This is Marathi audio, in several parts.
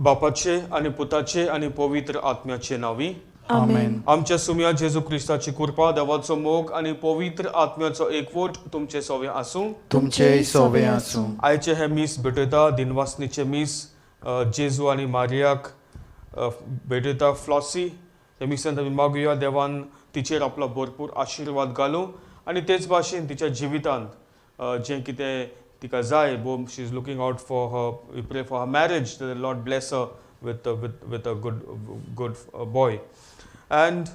बापाचे आणि पुताचे आणि पवित्र आत्म्याचे नावी आमेन. आमच्या सुम्या जेजू ख्रिस्ताची कृपा देवाचो मोग आणि पवित्र आत्म्याचो एकवट तुमचे सवे आसूं. तुमचे सोवे आसूं. आयचे हे मीस भेटयता दिनवासनीचे मीस जेजू आणि मारियाक भेटयता फ्लॉसी. हे मिसांत आमी मागुया देवान तिचेर आपलो भरपूर आशिर्वाद घालूं आणि तेच भाशेन तिच्या जिवितांत जें कितें तिका जाय she is looking out for her we pray for her marriage the lord bless her with a good boy. And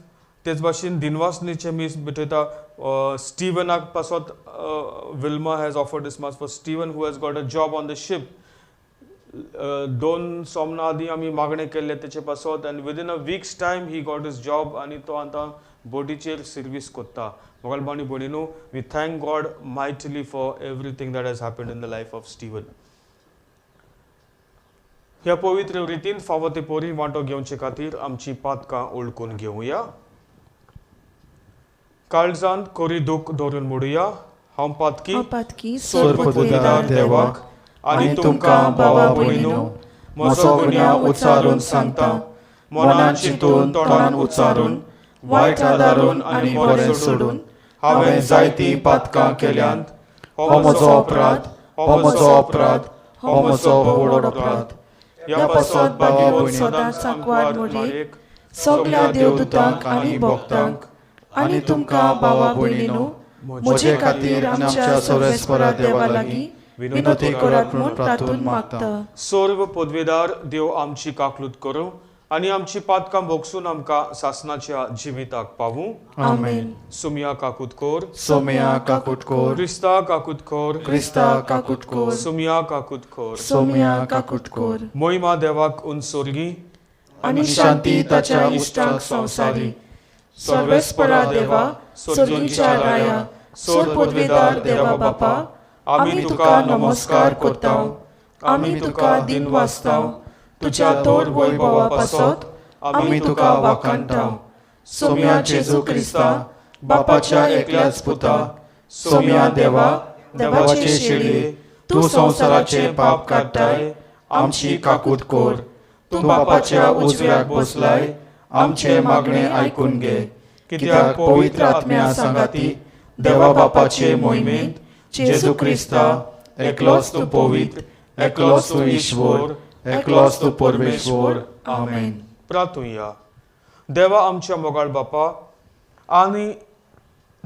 तेच भाशेन दिनवासनीचे मीस भेटयता स्टीवनाक पासत Wilma has offered this mass for Steven who has got a job on the ship. 2 सोमना आदी आमी मागणे केल्ले तेचे पासत and within a week's time he got his job आनी तो आतां बोटीचेर सर्वीस कोत्ता. मोगालबानी भयणीनो, we thank God mightily for everything that has happened in the life of Steven. ह्या पवित्र रितीन फावो ते पोरी वांटो घेवचे खातीर आमची पातकां ओळखून घेवया. काळजांत कोरी दूख धरून मोडुया. हांव पातकी सर्वोपकार देवाक आनी तुमकां भावा भयणीनो म्हजो गुन्या उच्चारून सांगता. मनान चिंतून तोंडान उच्चारून वायट आदारून आनी बरें सोडून हांवें जायती पातकां केल्यांत. हो म्हजो अपराध, हो म्हजो अपराध, हो म्हजो व्हड अपराध. ह्या पासत भाग्यवंत सदांच सांकवार मोरयेक सगळ्या देवदूतांक आनी भक्तांक आनी तुमकां भावा भयणीनो म्हजे खातीर आमच्या सर्वेस्परा देवा लागीं विनंती करात म्हूण प्रार्थून मागता. सर्व पदवेदार देव आमची काकलूत करूं आनी आमची पातकां भोगसून आमकां सासणाच्या जिविताक पावूं. आमेन. सुमया काकुतकोर, सोमया काकुटकोर, क्रिस्ता काकुतकोर, क्रिस्ता काकुटकोर, सुमया काकुतकोर. सोमया काकुटकोर. मोहिमा देवाक उंचोर्गी आनी शांती ताच्या इश्टांक संवसारी. सर्वेस्परा देवा, सर्गीच्या राया, सोर पदवेदार देवा बापा, आमी तुका नमस्कार करतांव. आमी तुका दिन वाजतांव. तुज्या तोर वैभवा पासत आमी तुका वाखाणटांव. सोम्या जेजू क्रिस्ता, बापाच्या एकल्याच पुता, सोम्या देवा, देवाचे शेळये, तूं संवसाराचे पाप काडटाय. आमची काकूट कोर. तूं बापाच्या उजव्याक बसलाय. आमचे मागणे आयकून घे. कित्याक पवित्र आत्म्या सांगाती देवा बापाचे मोहिमेंत जेजू क्रिस्ता, एकलोच तूं पवित्र, एकलोच तूं ईश्वर, एकलोच तूं परमेश्वर. आमेन. प्रार्थुया. देवा आमच्या मोगाळ बापा, आनी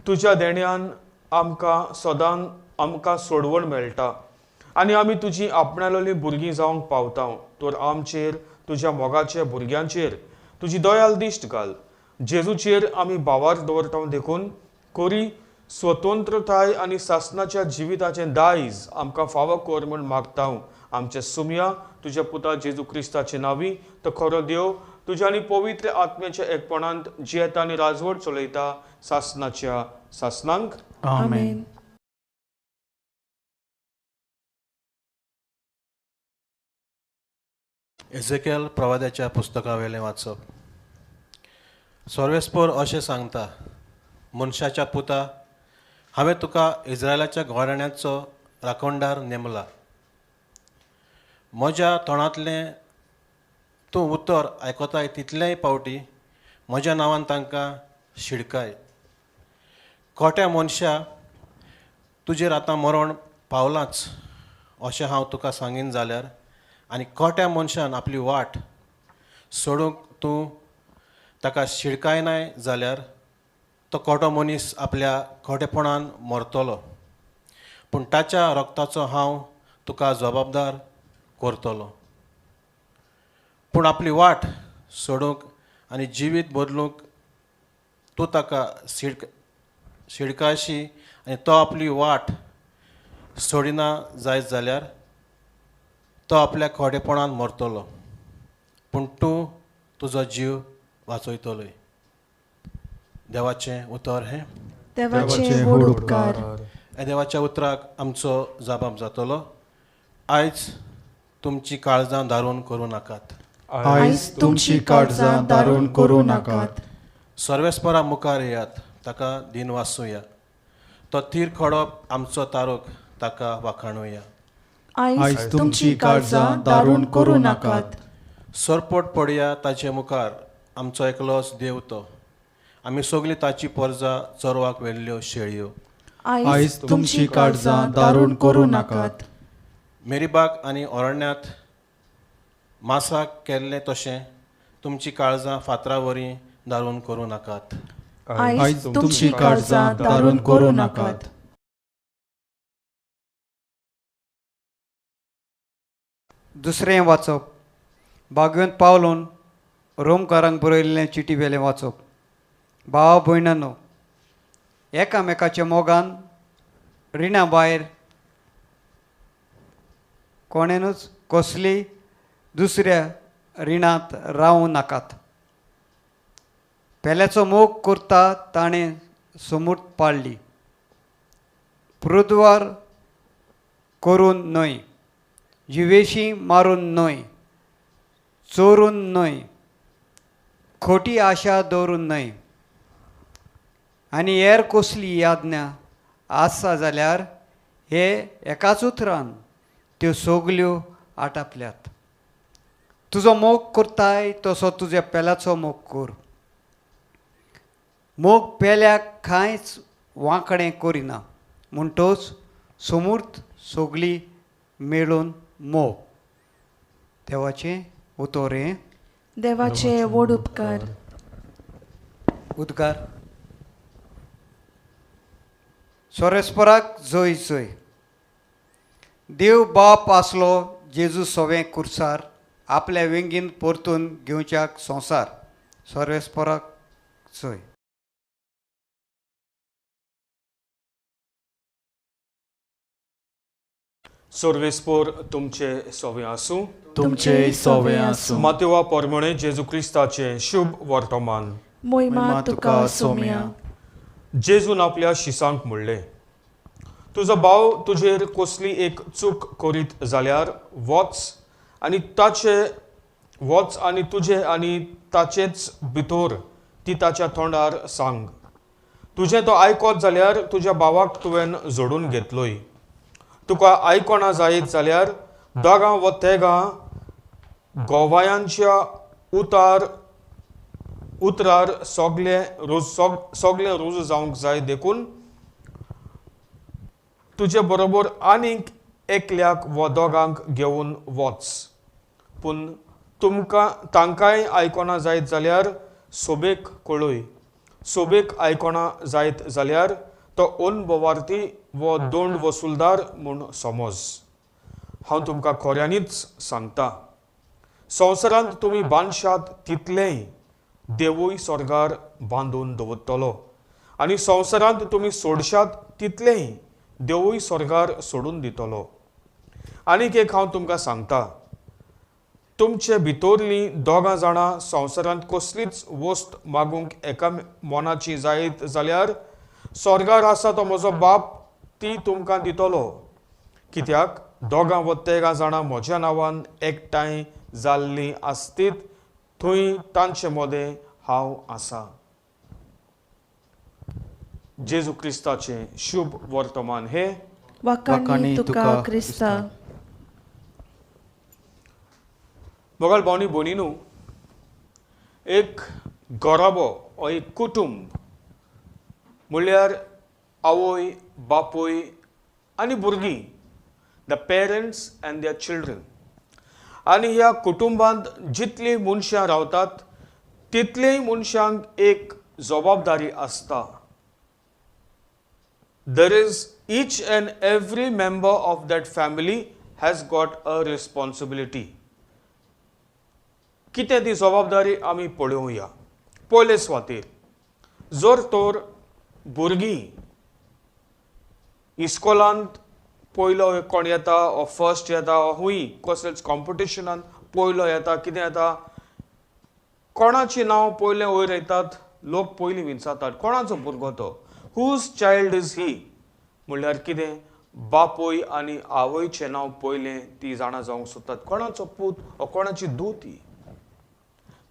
तुज्या देण्यान आमकां सोडवण मेळटा आनी आमी तुजी आपणालोली भुरगीं जावंक पावतांव. तर आमचेर, तुज्या मोगाच्या भुरग्यांचेर तुजी दयाल दिश्ट घाल. जेजूचेर आमी बावार दवरता देखून कोरी स्वतंत्रताय आनी सासणाच्या जिविताचें दायज आमकां फावो कर म्हूण मागतांव. आमच्या सुमया तुज्या पुता जेजू क्रिस्ताचे नांवी तो खरो देव तुज्या आनी पवित्र आत्म्याच्या एकपणांत जियेता आनी राजवट चलयता सासणाच्या सासणांक. आमेन. एझेकियल प्रवाद्याच्या पुस्तका वेलें वाचप. सर्वेस्पर अशें सांगता, मनशाच्या पुता, हांवें तुका इस्रायलाच्या घराण्याचो राखणदार नेमला. म्हज्या तोंडांतलें तूं उतर आयकोताय तितलेय पावटी म्हज्या नांवान तांकां शिडकाय. खोट्या मनशा, तुजेर आतां मरण पावलांच अशें हांव तुका सांगीन जाल्यार, आनी खोट्या मनशान आपली वाट सोडूंक तूं ताका शिडकायनाय जाल्यार तो खोटो मनीस आपल्या खोटेपणान मरतलो. पूण ताच्या रक्ताचो हांव तुका जबाबदार करतलो. पूण आपली वाट सोडूंक आनी जिवीत बदलूंक तूं ताका शिडकाशी आनी तो आपली वाट सोडिना जायत जाल्यार तो आपल्या खोटेपणान मरतलो. पूण तूं तुजो जीव वाचयतलोय. देवाचें उतर हें. देवाचे व्हड उपकार. ह्या देवाच्या उतराक आमचो जबाब जातलो. आयज तुमची काळजां दारून करूं नाकात. आयज तुमची काळजां दारून करूं नाकात. सर्वेस्परा मुखार येयात, ताका दिन वासूया. तो तीर खडप आमचो तारूक, ताका वाखाणुया. आयज तुमची काळजां दारून करूं नाकात. सोरपोट पडया ताचे मुखार आमचो एकलोच देव तो. आमी सगळीं ताची परजां चोरवाक वेल्ल्यो शेळयो. आयज तुमची काळजां दारूण करूं नाकात. मेरीबाग आनी ओरण्यांत मासाक केल्लें तशें तुमची काळजां फातरां वरी दारून करूं नाकात. आयज तुमची काळजां दारूण करूं नाकात. दुसरें वाचप भागवंत पावलोन रोमकारांक बरयल्लें चिटी वेलें वाचप. भावा भयणांनो, एकामेकाच्या मोगान रिणा भायर कोणेनूच कसली दुसऱ्या रिणांत रावूं नाकात. पेल्याचो मोग करता ताणें समूर्त पाळली. पुरुद्वार करून न्हय, जिवेशी मारून न्हय, चोरून न्हय, खोटी आशा दवरून न्हय, आनी हेर कसली याज्ञा आसा जाल्यार हे एकाच उतरान त्यो सगल्यो आटापल्यात. तुजो मोग करताय तसो तुज्या पेल्याचो मोग कर. मोग पेल्याक कांयच वांकडें करिना म्हणटच समूर्त सगळीं मेळून मोग. देवाचें उतोरें. देवाचे व्हड उपकार. उद्गार. सोरेस्पराक जय जय. देव बाप आसलो जेजू सवें कुर्सार आपल्या वेंगीन परतून घेवच्याक संवसार. सोरेस्पराक जय. सर्वेस्पोर तुमचे सोवे आसूं. तुमचे सोवे आसूं. मातेवा पोरमणे जेजू क्रिस्ताचे शुभ वर्तमान. मोहिमा तुका सोम्या. जेजून आपल्या शिसांक म्हणलें, तुजो भाव तुजेर कसली एक चूक करीत जाल्यार वच आनी तुजे आनी ताचेच भितर ती ताच्या तोंडार सांग. तुजें तो आयकोत जाल्यार तुज्या भावाक तुवें जोडून घेतलोय. तुका आयकोना जायत जाल्यार दोगां व तेगां गोवायांच्या उतरार सगळे रूज जावंक जाय देखून तुजे बरोबर आनीक एकल्याक व दोगांक घेवन वच. पूण तांकांय आयकोना जायत जाल्यार सोबेक कळय. सोबेक आयकोना जायत जाल्यार तो अनभवार्थी व दोंड वसूलदार म्हूण समज. हांव तुमकां खऱ्यांनीच सांगता, संवसारांत तुमी बांदशात तितलेंय देवूय स्वर्गार बांदून दवरतलो आनी संवसारांत तुमी सोडशात तितलेंय देवूय स्वर्गार सोडून दितलो. आनीक एक हांव तुमकां सांगता, तुमचे भितरलीं दोगां जाणां संवसारांत कसलीच वस्त मागूंक एका मोनाची जायत जाल्यार स्वर्गार आसा तो म्हजो बाप ती तुमकां दितलो. कित्याक दोगां व तेगां जाणां म्हज्या नांवान एकठांय जाल्लीं आसतीत थंय तांचे मदें हांव आसा. जेजू क्रिस्ताचें शुभ वर्तमान हे. वाकाणी तुका क्रिस्ता. मोगाल भावनी भयणीनू, एक घोराबो हो एक कुटुंब म्हणल्यार आवय, बापूय आनी भुरगीं, the parents and their children. आनी ह्या कुटुंबांत जितलीं मनशां रावतात तितलेय मनशांक एक जबाबदारी आसता. There is each and every member of that family has got a responsibility. कितें ती जबाबदारी आमी पळोवया. पयले सुवातेर जर तर भुरगीं इस्कॉलांत पयलो कोण येता ओ फर्स्ट येता ओ हूंय कसलेच कॉम्पिटिशनांत पयलो येता, कितें येता, कोणाचें नांव पयलें वयर येतात, लोक पयलीं विचारतात कोणाचो भुरगो तो, हुज चायल्ड इज ही. म्हणल्यार कितें, बापूय आनी आवयचें नांव पयलें ती जाणा जावंक सोदतात, कोणाचो पूत ओ कोणाची धूव ती.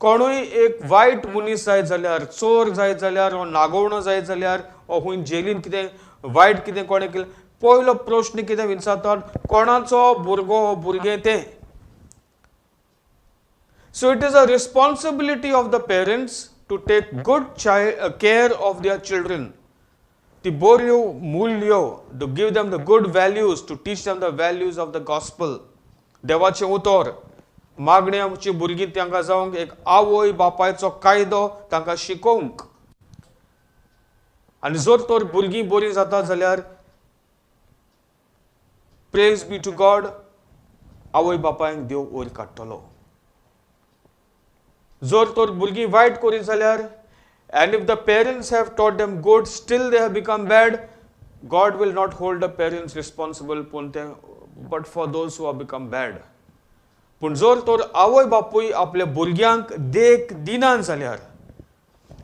कोणूय एक वायट मनीस जायत जाल्यार, चोर जायत जाल्यार ओ नागवणो जायत जाल्यार ओ हूंय जेलीन कितें वायट कितें कोणें केलें, पयलो प्रश्न कितें विचारतात, कोणाचो भुरगो हो भुरगें तें. So it is a responsibility of the parents to take good care of their children. The borio mulyo, to give them the good values, to teach them the values of the gospel. देवाचे उतर मागणी आमची भुरगीं तांकां जावंक एक आवय बापायचो कायदो तांकां शिकोवंक. आनी जर तर भुरगीं बरीं जाता जाल्यार प्रेज बी टू गॉड, आवय बापायक देव वयर काडटलो. जर तर भुरगीं वायट करीत जाल्यार, and if the parents have taught them good, still they have become bad, God will not hold the parents responsible but for those who have become bad. पूण जर तर आवय बापूय आपल्या भुरग्यांक देख दिनात जाल्यार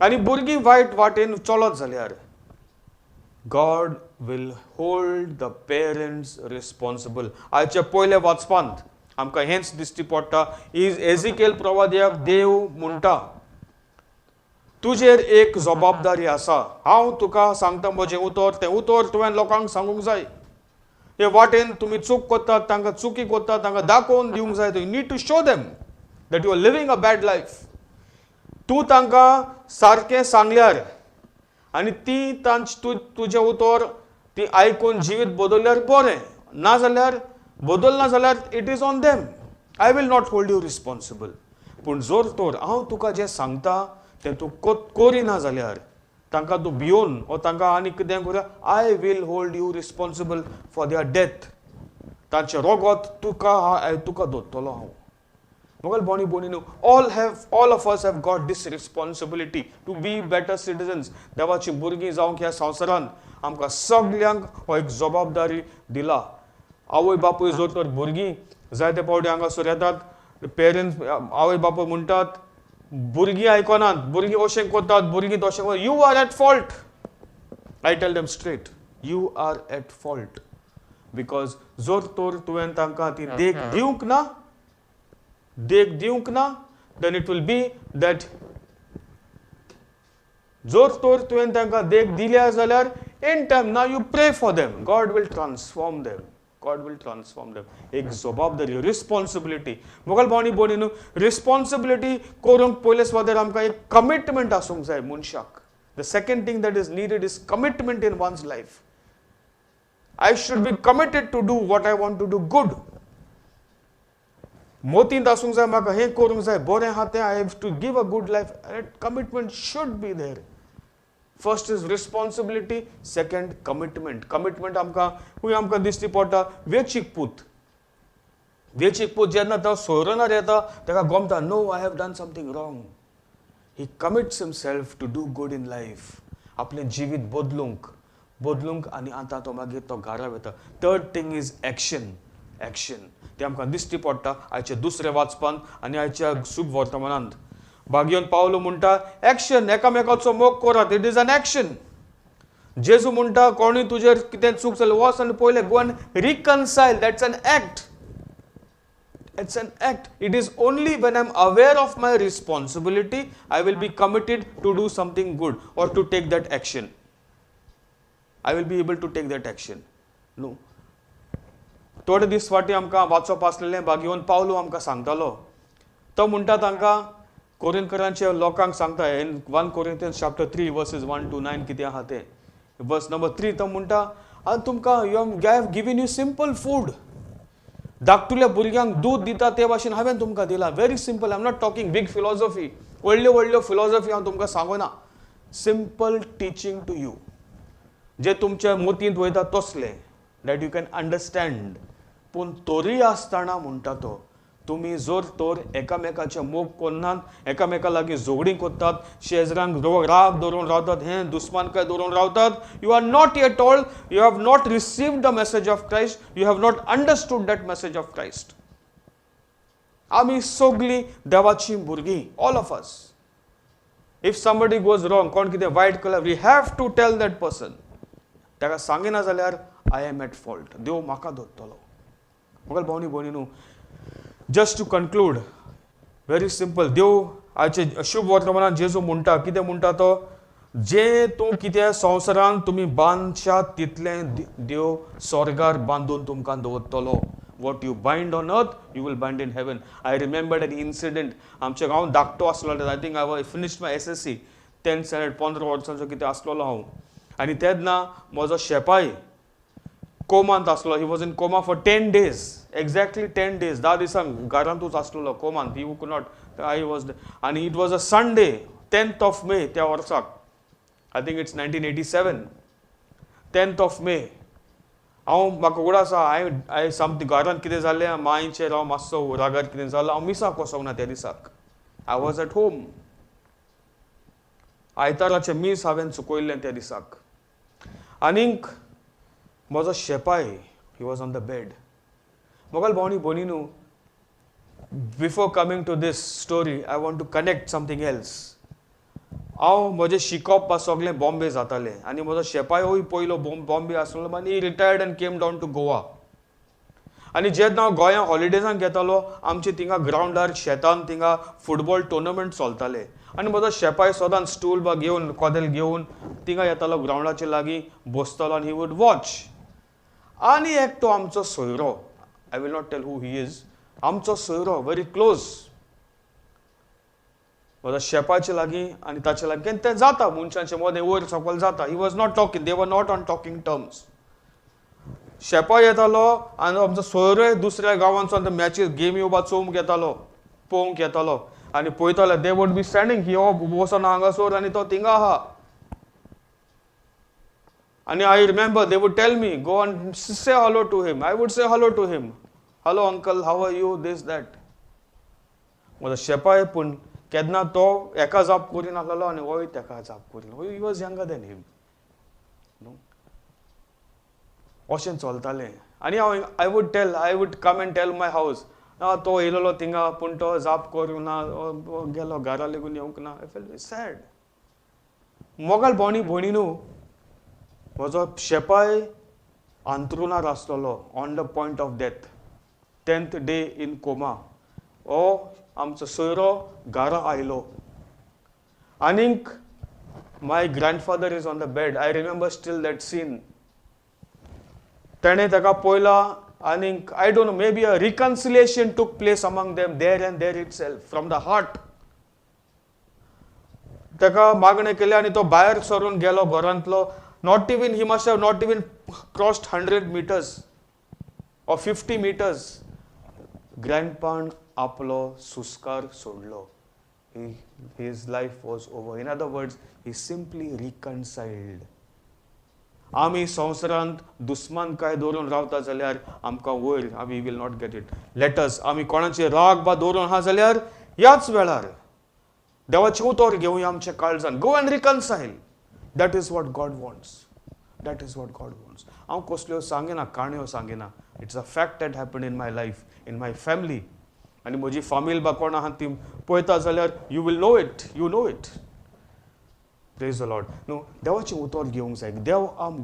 आनी भुरगीं वायट वाटेन चलत जाल्यार, God will hold the parents responsible. आयच्या पयल्या वाचपांत आमकां हेंच दिश्टी पडटा. एजिकेल प्रवाद्याक देव म्हणटा, तुजेर एक जबाबदारी आसा. हांव तुका सांगता म्हजें उतर, तें उतर तुवें लोकांक सांगूंक जाय. हे वाटेन तुमी चूक करतात, तांकां चुकी करतात, तांकां दाखोवन दिवंक जाय. You need to show them that you are living a bad life. तूं तांकां सारकें सांगल्यार आनी ती तुजें उतर ती आयकून जिवीत बदलल्यार बरें, ना जाल्यार बदलना जाल्यार it is on them. I will not hold you responsible. पूण जर तर हांव तुका जें सांगता तें तूं करिना जाल्यार, तांकां तूं भिवन वा तांकां आनी कितें करूं, I will hold you responsible for their death. तांचें रोगोत तुका दोत्तलो हांव. मोगल बोनी बोनी न्हू, all of us have got this responsibility to be better citizens. देवाची भुरगीं जावंक ह्या संवसारान आमकां सगल्यांक हो एक जबाबदारी दिला. आवय बापूय जर तर भुरगीं जायते फावटी हांगासर येतात, पेरंट्स आवय बापूय म्हणटात भुरगीं आयकनात, भुरगीं अशें करतात, भुरगीं तशें करतात, you are at fault. I tell them straight, you are at fault. Because जर तर तुवें तांकां ती देख दिवंक ना, then it will be that जर तर तुवें तांकां देख दिल्या जाल्यार in time now you pray for them, God will transform them. एक जबाबदारी, रिस्पॉन्सिबिलिटी. मोगल भावनी बोनी न्हू, रिस्पॉन्सिबिलिटी करूंक पयले सुवातेर आमकां एक कमिटमेंट आसूंक जाय मनशाक. The second thing that is needed is commitment in one's life. I should be committed to do what I want to do good. मोतींत आसूंक जाय, म्हाका हें करूंक जाय, बरें आहा तें, I have to give a good life. Commitment should be there. First is responsibility, second commitment. Commitment आमकां दिश्टी पडटा. वेचीक पूत जेन्ना तो सोयरणार येता ताका गमता, no I have done something wrong. He commits himself to do good in life. आपलें जिवीत बदलूंक आनी आतां तो मागीर तो घरा वता. Third thing is action. तें आमकां दिश्टी पडटा आयच्या दुसऱ्या वाचपांत आनी आयच्या शुभ वर्तमानांत. भाग्योन पावलो म्हणटा एक्शन, एकामेकाचो मोग करात. It is an action. जेजू म्हणटा कोणी तुजेर कितें चूक जालें वच आनी पयले go and reconcile. That's an act. It's an act. It is only when I'm aware of my responsibility I will be committed to do something good or to take that action. I will be able to take that action. No. थोडे दीस फाटी आमकां वाचप आसलेलें भाग्यवन पावलो आमकां सांगतालो. तो म्हणटा तांकां कोरिंथकरांच्या लोकांक सांगता in 1 Corinthians chapter 3 verses 1 to 9 कितें आहा तें. Verse number 3 तो म्हणटा आनी तुमकां I have given you simple food. धाकटुल्या भुरग्यांक दूध दिता ते भाशेन हांवें तुमकां दिला. Very simple. I am not talking big philosophy, व्हडल्यो फिलॉसॉफी हांव तुमकां सांगना. सिंपल टिचींग टू यू, जे तुमच्या मोतींत वयता तसलें, दॅट यू कॅन अंडरस्टँड. पूण तोरी आसतना म्हणटा तो, तुमी जर तर एकामेकाचे मोग करनात, एकामेका लागीं झगडीं करतात, शेजरांक राग धरून रावतात, हें दुस्मानकाय धरून रावतात, you are not yet all, you have not received the message of Christ, you have not understood that message of Christ. आमी सगळीं देवाची भुरगीं, all of us. If somebody goes wrong, कोण कितें वायट केल्यार we have to tell that person. ताका सांगिना जाल्यार आय एम एट फॉल्ट. देव म्हाका धरतलो. मोगल भावनी भयणी, just to conclude, very simple. देव आयचे शुभ वर्तमानात जेजू म्हणटा, कितें म्हणटा तो, जे तूं कितें संवसारांत तुमी बांदशात तितलें देव स्वर्गार बांदून तुमकां दवरतलो. what you bind on earth, you will bind in heaven. I remembered an incident. आमच्या गांवांत धाकटो आसलो. I think I finished my SSC. 10th standard 15 वर्सांचो कितें आसलो हांव. आनी तेन्ना म्हजो शेपाय कोमांत आसलो. He was in coma for 10 days. Exactly 10 days. 10 दिसांक घरांतूच आसलो कोमांत. He could not. I was. And it was a Sunday, 10th of May त्या वर्साक. I think it's 1987. 10th of May. हांव म्हाका उगड आसा हांवें सामकें घरांत कितें जालें मांयचेर हांव मातसो रागार कितें जालो हांव मिसाक वचोंक ना त्या दिसाक. I was at home. आयताराचें मीस हांवें चुकयल्लें त्या दिसाक. आनीक म्हजो शेपाय he was on the bed. मोगाल भावनी भयणीनू, before coming to this story I want to connect something else. हांव म्हजें शिकप सगळें बॉम्बे जातालें आनी म्हजो शेपायोय पयलो बॉम्बे आसलो. आनी retired and came down to Goa. आनी जेन्ना हांव गोंया हॉलिडेजांक येतालो आमचे थिंगा ग्रावंडार शेतान थिंगा फुटबॉल टुर्नामेंट चलताले. आनी म्हजो शेपाय सदांच स्टूल बा घेवन कोदेल घेवन थिंगा येतालो ग्रावंडाचे लागीं बसतालो आनी ही वूड वॉच. आनी एकटो आमचो सोयरो, I will not tell who he is, आमचो सोयरो व्हेरी क्लोज म्हज्या शेपाचे लागीं आनी ताचे लागीं तें जाता मनशांचे मदें वयर सकयल जाता. He was not talking, they were not on talking terms. शेपाय येतालो आनी आमचो सोयरोय दुसऱ्या गांवांचो मॅचीस गेमी बा चोवंक येतालो, पळोवंक येतालो आनी पळयताले. दे वूड बी स्टँडींग, ही हो बसोन हांगासर आनी तो थिंगा आहा. आनी I remember they would tell me, go and say hello to him. I would say hello to him. Hello uncle, how are you, this that. म्हजो शेपाय पूण केन्ना तो एका जाप करीन आसलेलो आनी होय तेका जाप करीन. He was younger than him. अशें चलतालें. आनी हांव I would come and tell my हावस, तो येयलो थिंगा पूण तो जाप करूं ना, गेलो घरा लेगून येवंक ना. I felt sad. मोगाल भोंवणी भयणीनू, म्हजो शेपाय अंथरुणार आसलेलो on the point of death, 10th day in coma. हो आमचो सोयरो घरा आयलो. आनीक my grandfather is on the bed. I remember still that scene. तेणें ताका पळयला आनीक I don't know, maybe a reconciliation took place among them there and there itself from the heart. ताका मागणें केलें आनी तो भायर सरून गेलो घरांतलो. Not even, he must have not even crossed 100 meters or 50 meters. ग्रँडपान आपलो सुस्कार सोडलो. His life was over. In other words, he simply reconciled. आमी संवसारांत दुस्मान काय दवरून रावता जाल्यार आमकां वयर आमी will not get it. Let's आमी कोणाचे राग बा दवरून आहा जाल्यार ह्याच वेळार देवाचे उतर घेवया आमच्या काळजान. Go and reconcile. That is what God wants. That is what God wants. हांव कसल्यो सांगिना, काणयो सांगिना. It's a fact that happen in my life, in my family. आनी म्हजी फामील बा कोण आहा ती पळयता जाल्यार you will know it. You know it. Praise the Lord. न्हू, देवाचें उतर घेवंक जाय.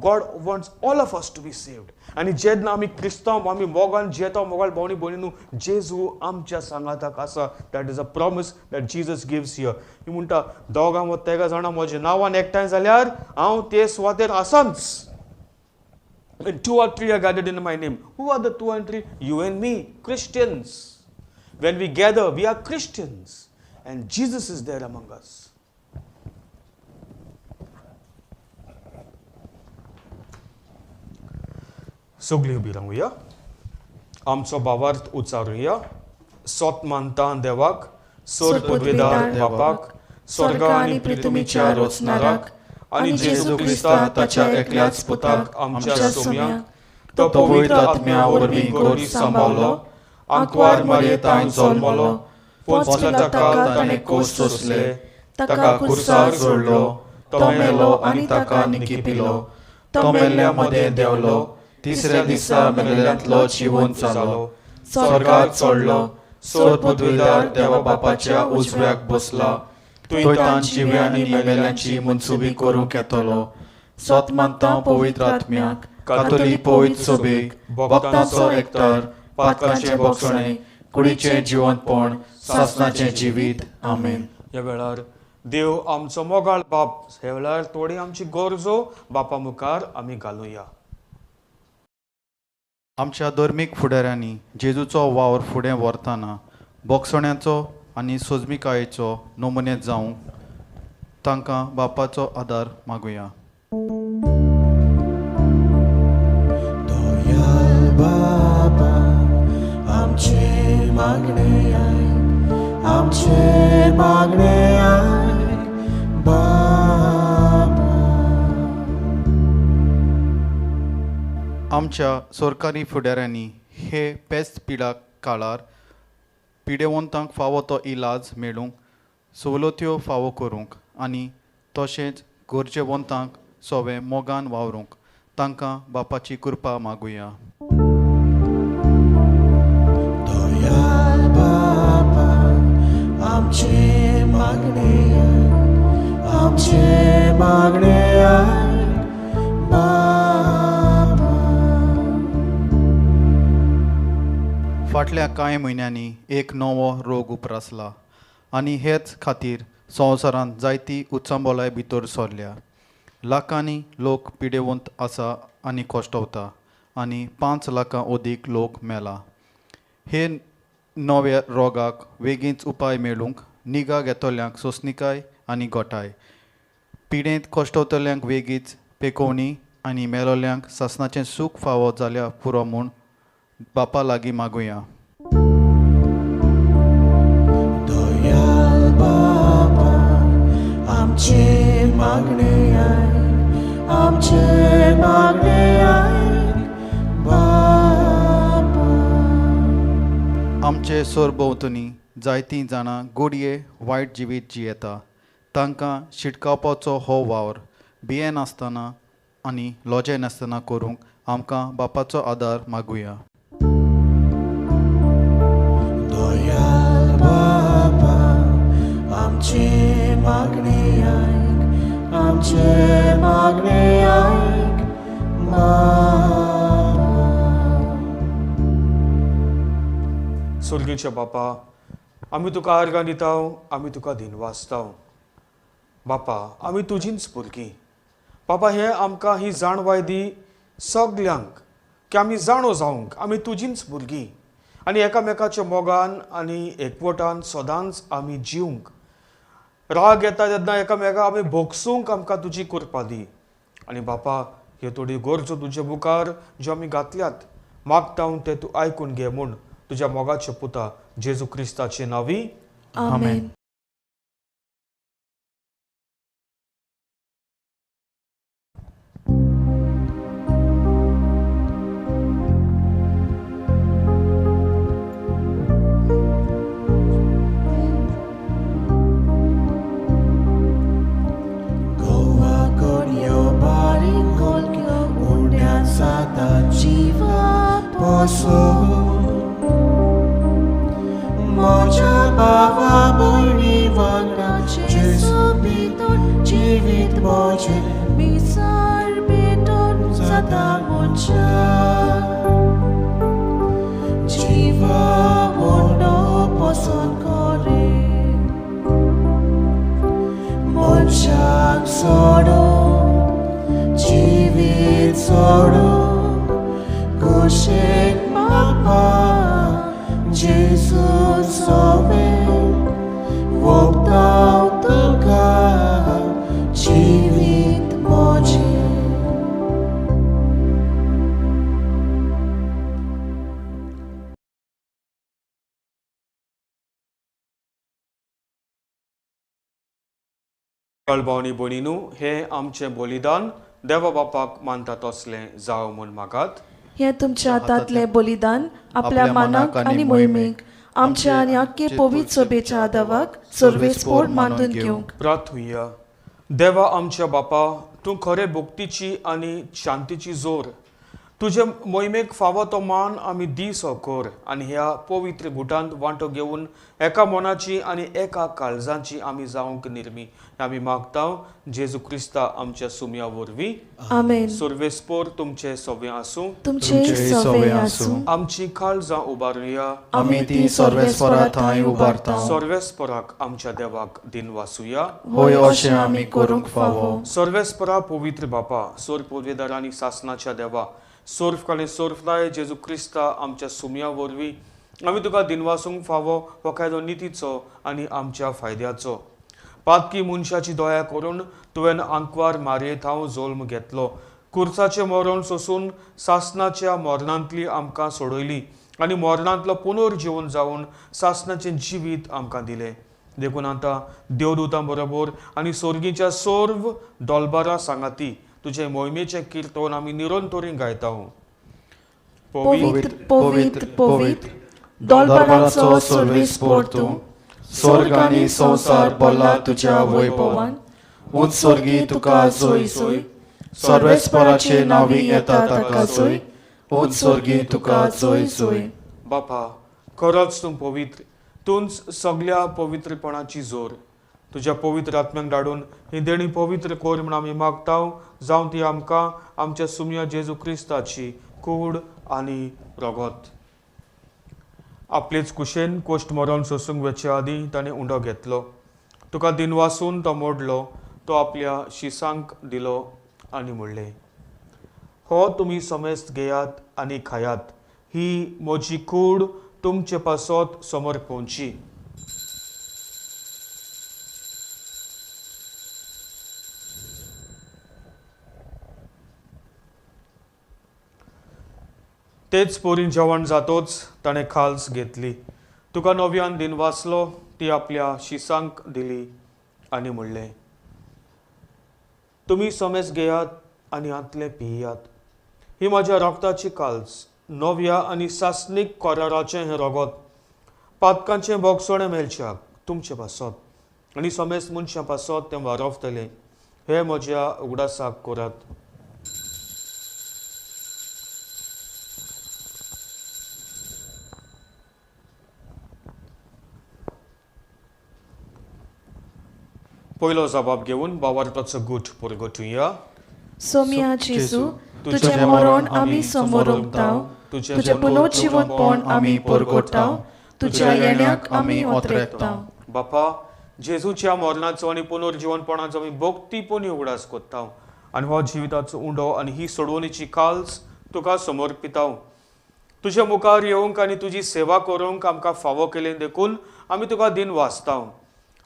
God wants all of us to be saved. आनी जेन्ना आमी क्रिस्तांव आमी मोगान जेता मोगाल भोंवणी भयणीनू, जेजू आमच्या सांगाताक आसा. That is a promise that Jesus gives here. ही म्हणटा दोगां वा तेगा जाणां म्हज्या नांवान एकठांय जाल्यार हांव ते सुवातेर आसाच. When 2 or 3 are gathered in my name. Who are the 2 and 3? You and me, Christians. When we gather, we are Christians. And Jesus is there among us. सगळीं उबी रावुया. आमचो भावार्थ उच्चारुया. सोत मानता देवाक, सोर पदवीदार बापाक, स्वर्ग आनी पृथ्वीच्या रोचणाराक, आनी जेजू क्रिस्ता ताच्या एकल्याच पुताक आमच्या सोम्याक, तो पवित्र आत्म्या वरवीं गोरी सांबाळलो, आंकवार मारयेतान जल्मलो, पोंचल्या काळ ताणें कोस सोंसले, ताका खुर्सार जोडलो, तो मेलो आनी ताका निकिपिलो, तो मेल्ल्या मदें देंवलो, तिसऱ्या दिसा मेल्ल्यांतलो जिवून जालो, स्वर्गाक चडलो, सोर पदवीदार देवा बापाच्या उजव्याक बसला, थंय तान जिव्या आनी मेल्ल्यांची मनसुबी करूंक येतलो. सोत मानता पवित्र आत्म्याक, कातोलीक पवित्र सभेक, भक्तांचो एकठार, पातकांचें भोगसणें, कुडीचें जिवंतपण, सासणाचें जिवीत. आमेन. ह्या वेळार देव आमचो मोगाळ बाप, ह्या वेळार थोडी आमची गरजो बापा मुखार आमी घालुया. आमच्या धर्मीक फुडाऱ्यांनी जेजूचो वावर फुडें व्हरतना बोगसण्याचो आनी सोजमिकायेचो नमुने जावंक तांकां बापाचो आदार मागुया. दयाल बाबा आमचे मागणे आयक, आमचे मागणे आयक बाबा. आमच्या सरकारी फुडाऱ्यांनी हे पेस्त पिडा काळार पिडेवंतांक फावो तो इलाज मेळूंक सवलत्यो फावो करूंक आनी तशेंच गरजेवंतांक सोवे मोगान वावरूंक तांकां बापाची कृपा मागुया. दयाल बाबा आमचे मागणे आयक, आमचे मागणे आयक बाबा. फाटल्या कांय म्हयन्यांनी एक नवो रोग उप्रासला आनी हेच खातीर संवसारांत जायती उत्संबोलाय भितर सरल्या. लाखांनी लोक पिडेवंत आसा आनी कोश्टवता आनी 5 लाखां अदीक लोक मेला. हे नव्या रोगाक बेगीनच उपाय मेळूंक निगा घेतल्यांक सोंसणिकाय आनी गोठाय, पिडेंत कोश्टवतल्यांक बेगीच पेकोवणी आनी मेलोल्यांक सासणाचें सूख फावो जाल्या पुरो म्हूण बापा लागीं मागुया. दयाल बाबा आमचे मागणे आयक, आमचे मागणे आयक बाबा. आमचे सरभोंवतणी जायतीं जाणां गोडये वायट जिवीत जियेता. तांकां शिटकावपाचो हो वावर भियेन आसतना आनी लॉजे नासतना करूंक आमकां बापाचो आदार मागुया. दयाल बाबा आमचे मागणे आयक, आमचे मागणे आयक बाबा. सुर्गीचे बापा, आमी तुका आर्गां दिताव, आमी तुका दिनवासताव. बापा, आमी तुजींच भुरगीं. बापा, हे आमकां ही जाणवाय दी सगल्यांक की आमी जाणो जावंक आमी तुजींच भुरगीं आनी एकामेकाच्या मोगान आनी एकवटान सदांच आमी जिवंक. राग येता तेन्ना एकामेका आमी भोगसूंक आमकां तुजी कृपा दी. आनी बापा, ह्यो थोडी गरजो तुजे मुखार ज्यो आमी घातल्यात मागता ते तूं आयकून घे म्हूण तुज्या मोगाचे पुता जेजू क्रिस्ताचे नांवी आमेन. Moja bava boini vagna Jesu biton jivit moje Misar biton sata moja Jiva mono poson kore Mochak sodo Jivit sodo Kushek mapa Jesus sobe Vogtau tuka Jivit moje. कळभावनी भयणीनू, हे आमचे बलिदान देवा बापाक मानता तसलें जावं म्हूण मागात. हे तुमच्या हातांतले बलिदान आपल्या मानाक आनी मोहिमेक आमच्या आनी आख्खे पवित्र सभेच्या आदावाक सर्वेस्पोर मानून घेवंक. प्रार्थुया. देवा आमच्या बापा, तूं खरे भक्तीची आनी शांतीची जोर. तुजे मोहिमेक फावो तो मान आमी दी कर आनी ह्या पवित्र गुटांत वांटो घेवन एका मनाची आनी एका काळजांची आमी जावंक निर्मी आमी मागतांव जेजू क्रिस्ता आमच्या सुमया वरवीं. आमेन. सर्वेस्पोर तुमचे सवे आसूं. तुमचे सवे आसूं. आमची काळजां उबारुया. आमी ती सर्वेस्परा थंय उबारता. सर्वेस्पराक आमच्या देवाक दिन वासुया. होय अशें आमी करूंक फावो. सर्वेस्परा पवित्र बापा, सोर पदवेदार आनी सासनाच्या देवा, सोर्फलाय जेजू क्रिस्ता आमच्या सुमया वरवीं आमी तुका दिनवासूंक फावो हो कायदो नितीचो आनी आमच्या फायद्याचो. पातकी मनशाची दया करून तुवें आंकवार मारयेंत हांव जल्म घेतलो. कुर्साचें मरण सोसून सासणाच्या मरणांतली आमकां सोडयली आनी मरणांतलो पुनर्जीवन जावन सासणाचें जिवीत आमकां दिलें. देखून आतां देवदूतां बरोबर आनी सोर्गीच्या सोर्व डॉलबारा सांगाती तुजे मोहिमेचें किर्तन आमी निरंतरी गायता. पवित्र पवित्र पवित्र दोलबाराचो सर्वेस्पोर तूं, स्वर्ग आनी संवसार भरला तुज्या वैभवान. उत्सर्गी तुका सोय सोय, सर्वेस्पराचे नावी येता ताका सोय. उत्सर्गी तुका सोय सोय. बापा, खरोच तूं पवित्र, तूंच सगळ्या पवित्रपणाची जोर. तुज्या पवित्र आत्म्याक धाडून ही देणी पवित्र कोर म्हण आमी मागताव, जावं ती आमकां आमच्या सुमया जेजू क्रिस्ताची कूड आनी रगत. आपलेच कुशेन कोश्ट मरण सोसूंक वेचे आदीं ताणें उंडो घेतलो. तुका दिनवासून तो मोडलो, तो आपल्या शिसांक दिलो आनी म्हणलें, हो तुमी समेस्त घेयात आनी खायात, ही म्हजी कूड तुमचे पासत समर्पणची. तेच पोरीन जेवण जातोच ताणें खाल्स घेतली. तुका नव्यान दिनवासलो, ती आपल्या शिसांक दिली आनी म्हणलें, तुमी समेस्त घेयात आनी आतले पियात, ही म्हज्या रक्ताची काल्स, नव्या आनी सासनीक कराराचें हें रगत, पातकांचें बोगसोणें मेलच्याक तुमचे पासत आनी समेस्त मनशां पासत तें वारवतलें. हे म्हज्या उगडासाक करात. पयलो जबाब घेवन भावार्थाचो गूट पुरगटुया. सोम्या जेजू, तुझे मरण आमी समोरताव, तुझे पुनर्जीवनपण आमी परगटाव, तुज्या येण्याक आमी ओतरेकताव. बापा, जेजूच्या मरणाचो आनी पुनर्जीवनपणाचो आमी भक्तीपणी उगडास कोत्ताव आनी हो जिविताचो उंडो आनी ही सोडवणेची काल्स तुका समर्पिताव. तुज्या मुखार येवंक आनी तुजी सेवा करूंक आमकां फावो केलें देखून आमी तुका दिन वाचताव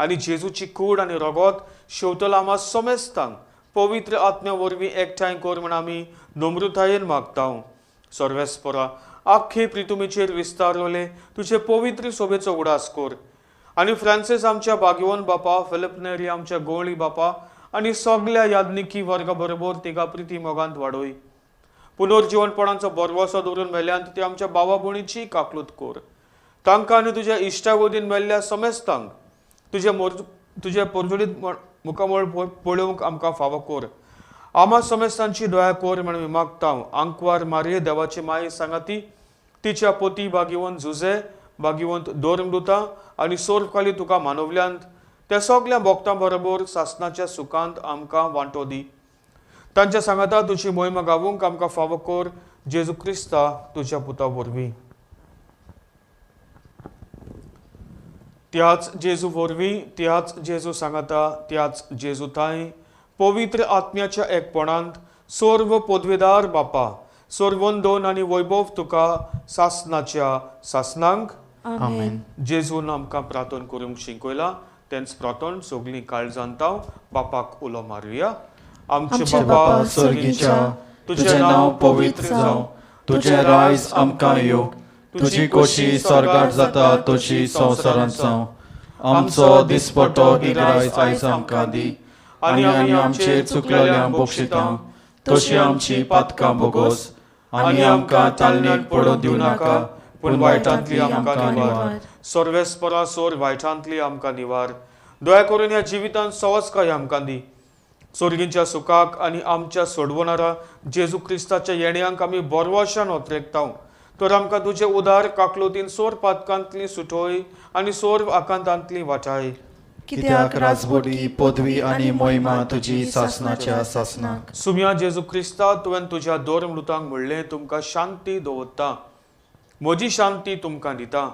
आनी जेजूची कूड आनी रगत शेवटला आमा समेस्तांक पवित्र आत्म्या वरवीं एकठांय कर म्हण आमी नम्रतायेन मागताव. सर्वेस्परा, आख्खे प्रितुमेचेर विस्तारले तुजे पवित्र सोबेचो उगडास कर आनी फ्रांसीस आमच्या भाग्यवन बापा, फिलिप नेरी आमच्या गोळी बापा आनी सगळ्या यादनिकी वर्गा बरोबर तिका प्रिती मोगांत वाडोय. पुनर्जीवनपणाचो बरवसो दवरून मेल्यांत ते आमच्या भावा भयणीची काकलूत कर. तांकां आनी तुज्या इश्टागोदीन मेल्ल्या समेस्तांक तुजे पोरजोडीत मुखामळ पळोवंक आमकां फावो कर. आमा समेस्तांची दया कर म्हण आमी मागताव. आंकवार मारये देवाची माय सांगाती, तिच्या पोती भाग्यवंत झुजे, भाग्यवंत दोरमदूता आनी सोर्फकाली तुका मानवल्यांत त्या सगळ्या भक्तां बरोबर सासणाच्या सुखांत आमकां वांटो दी. तांच्या सांगाता तुजी मोहिमा गावूंक आमकां फावो कर, जेजू क्रिस्ता तुज्या पुता वरवीं. त्याच जेजू वरवीं, त्याच जेजू सांगाता, त्याच जेजू ताय पवित्र आत्म्याच्या एकपणांत सर्व पदवेदार बापा, सर्वंदोन आनी वैभव तुका सासणाच्या सासणांक. आमेन. जेजून आमकां प्रार्थना करूंक शिकयला, तेंच प्रार्थना सगळीं काळजांताव बापाक उलो मारुया. आमचे बापा सर्गीच्या, तुजें नांव पवित्र जावं, तुजें रायज आमकां येवं, तुजी खोशी स्वर्गांत जाता तशी संवसारांत जावं. आमचो दिसपटो गिरायज आयज आमकां दी आनी आमी आमचेर चुकलेल्यांक बक्षितां, तशी आमची पातकां बोगोस आनी आमकां तालणेक पडूं दिवं नाका, पूण वायटांतली आमकां निवार. सर्वेस्परा सोर वायटांतली आमकां निवार. दया करून ह्या जिवितांत सवस्काय आमकां दी. सोर्गींच्या सुखाक आनी आमच्या सोडवणारा जेजू क्रिस्ताच्या येण्याक आमी बरवशान ओतरेकताव. तर आमकां तुजे उदार काकलुतीन सोर पातकांतली सुटोय आनी सोर आकांतांतली वाटाय. कित्याक राजबोडी, पदवी आनी मोहिमा तुजी सासणाच्या सासणाक. सुम्या जेजू क्रिस्ता, तुवें तुज्या दोरमृतांक म्हणलें तुमकां शांती दवरता, म्हजी शांती तुमकां दिता.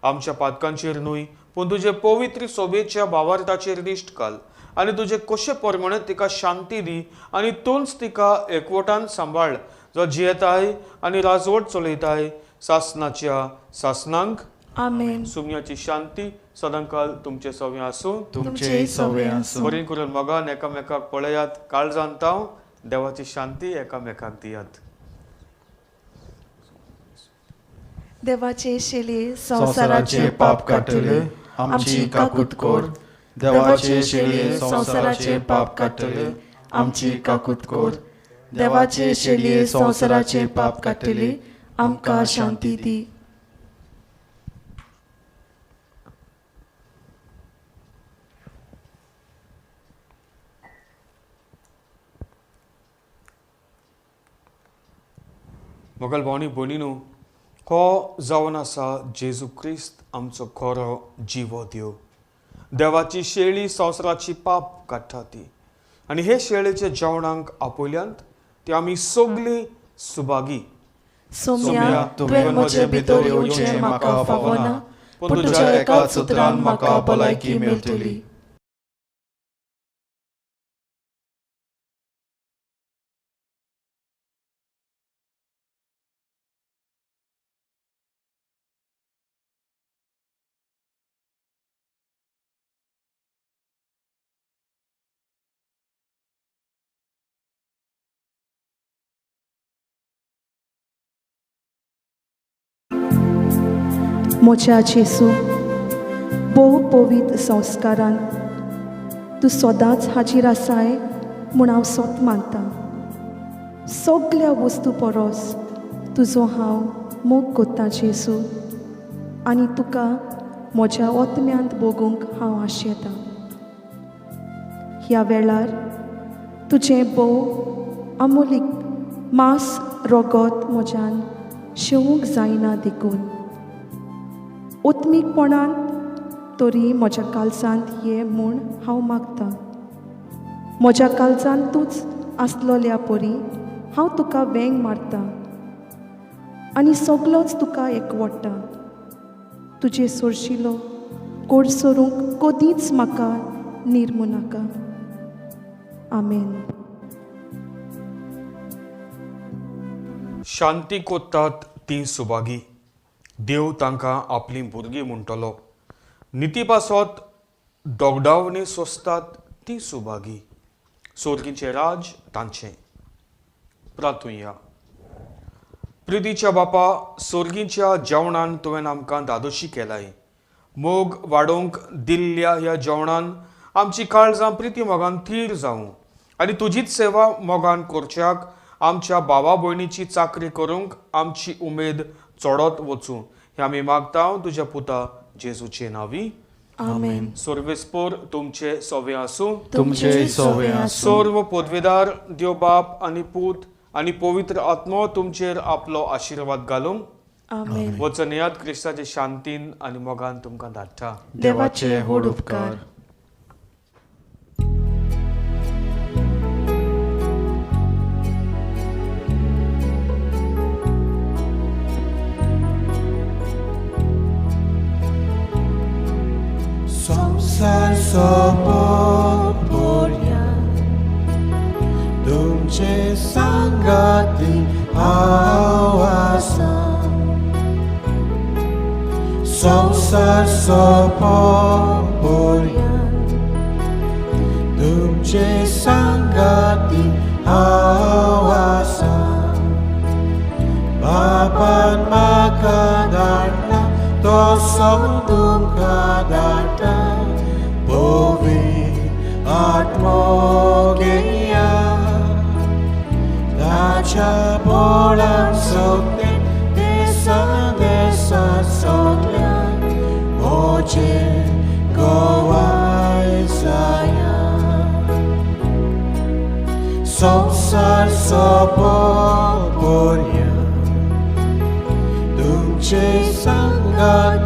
आमच्या पातकांचेर न्हय पूण तुजे पवित्र सोबेच्या भावार्थाचेर दिश्ट घाल आनी तुजे कशे परमणे तिका शांती दी आनी तूंच तिका एकवटान सांबाळ, जो जियेताय आनी राजवट चलयताय सासनाच्या सासनांक. आमेन. सुमयाची शांती सदांकाल तुमचे सवे आसूं. तुमचे सवे आसूं. बरी करून मोगान एकामेकाक पळयात, काळजांत ताव, देवाची शांती एकामेकाक दियात. देवाचे शेले संसाराचे पाप काटले, आमची काकूट कोर. देवाचे शेळये संसाराचे पाप काटले, आमची काकूट कोर. देवाचे शेले संसाराचे पाप काटले, आमकां शांती दी. मोगल भावनी भयणीनो, हो जावन आसा जेजू क्रिस्त आमचो खरो जिवो देव. देवाची शेळी संवसाराची पाप काडटा ती, आनी हे शेळेच्या जेवणाक आपयल्यांत ती आमी सगळीं सुभागी. सोम्या, तुवें म्हजे भितर येवचें म्हाका फावना, पूण तुज्या एकाच उतरान म्हाका भलायकी मेळटली. म्हज्या जेसू, भोव पवित्र संस्कारान तूं सदांच हाजीर आसाय म्हूण हांव सोत मानतां. सगळ्या वस्तू परस तुजो हांव मोग कोत्तां जेसू, आनी तुका म्हज्या ओतम्यांत भोगूंक हांव आशेतां. ह्या वेळार तुजें भोव अमोलीक मांस रोगोत म्हज्यान शेवूंक जायना देखून. ओत्मीकपणान तरी म्हज्या काळजांत ये म्हूण हांव मागतां. म्हज्या काळजांत तूंच आसलोल्या परी हांव तुका वेंग मारतां आनी सगळोच तुका एकवडटा. तुजे सोरशिलो कोड सोरूंक कदींच म्हाका निर्मू नाका. आमेन. शांती कोत्तात ती सुभागी. देव तांकां आपली भुरगीं म्हणटलो. निती पासत दोगडावणी सोंसतात ती सुभागी. सोर्गींचें राज तांचें. प्रार्थुया. प्रितीच्या बापा, सोर्गींच्या जेवणान तुवें आमकां दादोशी केलाय. मोग वाडोवंक दिल्ल्या ह्या जेवणान आमची काळजां प्रिती मोगान थीर जावं आनी तुजीच सेवा मोगान करच्याक आमच्या भावा भयणीची चाकरी करूंक आमची उमेद चडत वचूं हें आमी मागता तुज्या पुता जेजूचे नांवी. आमेन. सर्वेस्पोर तुमचे सवे आसूं. तुमचे सवे आसूं. सर्व पदवीदार देव बाप आनी पूत आनी पवित्र आत्मो तुमचेर आपलो आशिर्वाद घालूं. आमेन. वचन येयात क्रिस्ताचे शांतीन आनी मोगान तुमकां धाडटा. देवाचे व्हड उपकार. संसार सोपोर्या तुमचे सांगाती हांव आसां. संसार सोपोर्या तुमचे सांगाती हांव आसां. बापान म्हाका धाडला तसो तुमकां धाडटा. पवित्र आत्मो घेया ताच्या बोळान सोगले देसा देसा सोगल्यान म्हजे गोवाय जाया. संसार सोपोर्या तुमचे सांगात